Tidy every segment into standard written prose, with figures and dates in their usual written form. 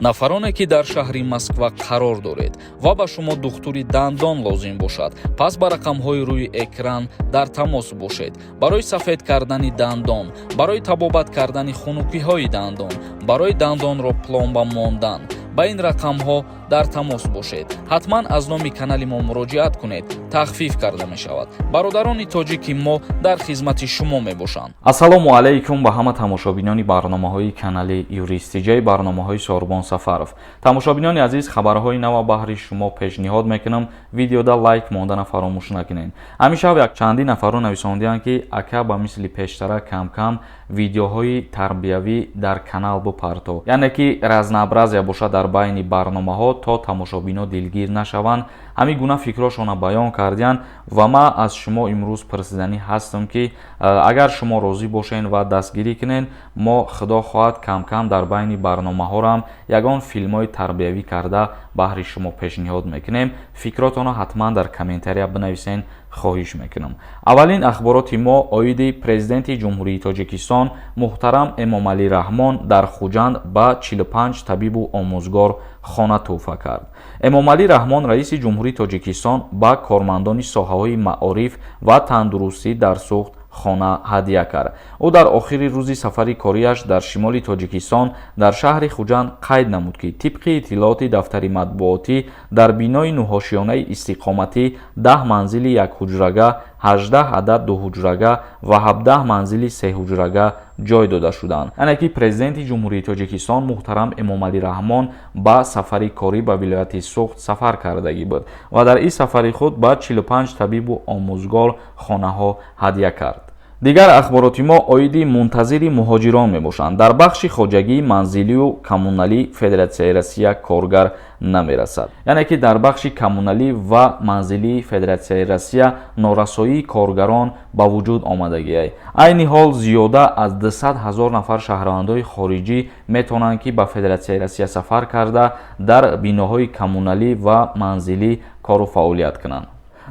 нафароне ки дар шаҳри Москва қарор доред ва ба шумо духтури дандон лозим бошад, пас ба рақамҳои рӯи экран дар тамос бошед. барои сафед кардани дандон, барои табобат кардани хунукиҳои дандон, барои дандонро пломба мондан ба ин рақамҳо дар тамос бошед. ҳатман аз номи канали мо муроҷиат кунед, тахфиф карда мешавад. бародарони тоҷики мо дар хизмати шумо мебошанд. ассалому алайкум ба ҳама тамошобинони барномаҳои канали юристиҷаи барномаҳои Сорбон Сафаров. Тамошобинони азиз, хабарҳои нав баҳри шумо пешниҳод мекунам. видеода лайк мондана фаромӯш накунед. ҳамишаб як чандин нафаро нависондианд ки ака ба мисли пештара кам кам видеоҳои тарбиявӣ дар канал бупарто, яъне ки разнабразия бошад дар байни барномаҳо, то тамошобино дилгир нашаванд. ҳамин гуна фикрошона баён кардиянд ва ман аз шумо имрӯз пурсиданӣ ҳастам ки агар шумо розӣ бошед ва дастгирӣ кунед, мо худо хоҳад кам кам дар байни барномаҳорам ягон филмҳои тарбиявӣ карда баҳри шумо пешниҳод мекунем. фикротонро ҳатман дар комментария бинависен, хоҳиш мекунам. аввалин ахбороти мо оиди президенти ҷумҳурии Тоҷикистон муҳтарам Эмомалӣ Раҳмон дар Хуҷанд ба 45 табибу омӯзгор хона тӯҳфа кард. Эмомалӣ Раҳмон раиси ҷумҳурии Тоҷикистон ба кормандони соҳаҳои маориф ва тандурустӣ дар суғд хона ҳадия кард. ӯ дар охири рӯзи сафари кориаш дар шимоли Тоҷикистон дар шаҳри Хуҷанд қайд намуд ки тибқи иттилооти дафтари матбуотӣ дар бинои нуҳошиёнаи истиқоматӣ 10 манзили якҳуҷрага, 18 адад дуҳуҷрага ва 17 манзили сеҳуҷрага ҷой дода шуданд. яъне ки президенти ҷумҳурии Тоҷикистон муҳтарам Эмомалӣ Раҳмон ба сафари корӣ ба вилояти Суғд сафар кардагӣ буд ва дар ин сафари худ ба 45 табибу омӯзгор хонаҳо ҳадия кард. дигар ахбороти мо оиди мунтазири муҳоҷирон мебошанд. дар бахши хоҷагии манзилию коммуналӣ Федератсияи Россия коргар намерасад. яъне ки дар бахши коммуналӣ ва манзилии Федератсияи Россия норасоии коргарон ба вуҷуд омадагиай. айни ҳол зиёда аз 200 000 нафар шаҳрвандои хориҷӣ метавонанд ки ба Федератсияи Россия сафар карда дар биноҳои коммуналӣ ва манзилӣ кору фаъолият кунанд.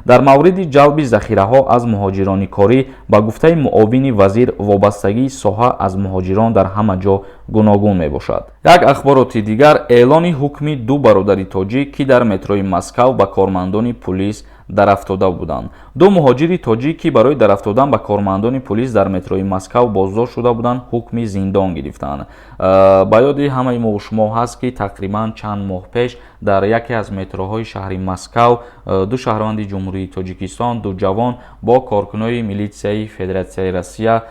дар мавриди ҷалби захираҳо аз муҳоҷирони корӣ ба гуфтаи муовини вазир, вобастагии соҳа аз муҳоҷирон дар ҳама ҷо гуногун мебошад. як ахбороти дигар, эълони ҳукми ду бародари тоҷик ки дар метрои Москав ба кормандони пулис дарафтода буданд. ду муҳоҷири тоҷик ки барои дарафтодан ба кормандони пулис дар метрои Москав боздошт шуда буданд, ҳукми зиндон гирифтанд. ба ёди ҳамаи мо шумо ҳаст ки тақрибан чанд моҳ пеш дар яке аз метроҳои шаҳри Москав ду шаҳрванди ҷумҳурии Тоҷикистон, ду ҷавон бо коркунои милитсияи Федератсияи Россия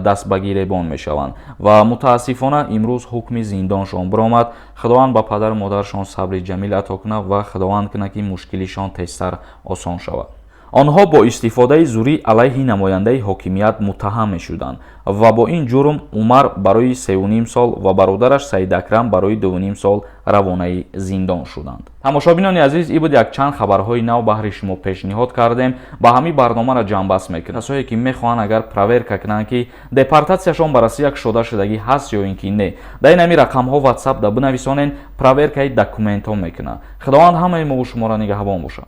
даст ба гиребон мешаванд ва мутаассифона имрӯз ҳукми зиндоншон биромад. худованд ба падару модаршон сабри ҷамил ато кунад ва худованд кунад ки мушкилишон тезтар осон шавад. онҳо бо истифодаи зурӣ алайҳи намояндаи ҳокимият муттаҳам мешуданд ва бо ин ҷурм Умар барои 3.5 сол ва бародараш Саид Акрам барои 2.5 сол равонаи зиндон шуданд. тамошобинони азиз, ин буд якчанд хабарҳои нав баҳри шумо пешниҳод кардем. ба ҳамин барномаро ҷамъбаст мекунем. касое ки мехоҳанд агар проверка кунанд ки депортатсияшон ба Россия шудагӣ ҳаст ё ин ки не, дар ин ҳамин рақамҳо WhatsApp да бинависонен, проверкаи документҳо мекунанд. худованд ҳамаи мо шуморо нигаҳбон бошад.